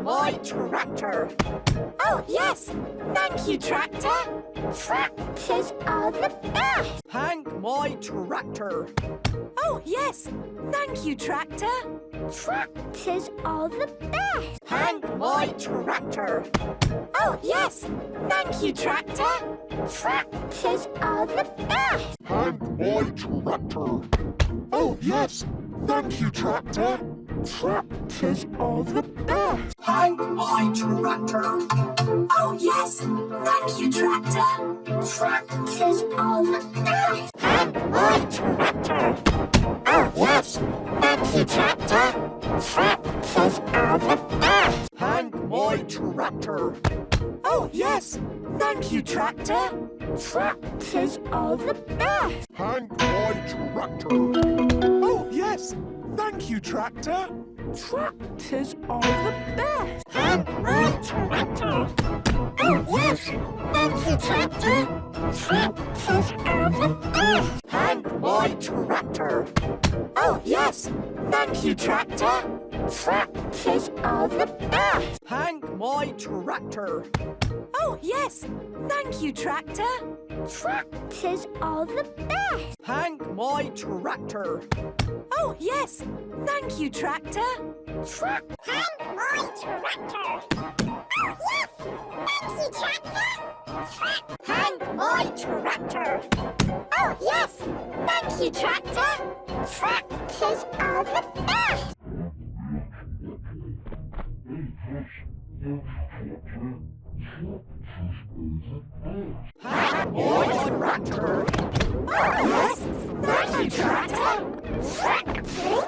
my tractor. Oh, yes. Thank you, Tractor. Tractors are the best. Hang my tractor. Oh, yes. Thank you, Tractor. Tractors are the best. Hang my tractor. Oh, yes. Thank you, Tractor. Tractors are the best. Hang my tractor. Oh, yes. Thank you, tractor. Tractors are the best. Hang my tractor. Oh, yes. Thank you, Tractor. Tractors are the best. Hang my tractor. Oh, yes. Thank you, Tractor. Tractors are the best. Hang my tractor. Oh, yes. Thank you, Tractor. Tractors are the best. Hang my tractor. Oh, yes. Thank you, tractor. Tractors are the best. Hang my tractor. Oh, yes. Thank you, Tractor. Tractors are the best. Hang my tractor. Oh, yes. Thank you, Tractor. Tractors are the best. Hang my tractor. Oh, yes. Thank you, Tractor. Tractors are the best. Hang my tractor. Oh, yes. Thank you, Tractor. Hang my tractor. Oh, yes. Thank you, tractor. Hang my tractor. Oh, yes. Thank you, Tractor. Tractors are the best. Hang my tractor. Oh, yes. Thank you, Tractor. Tractors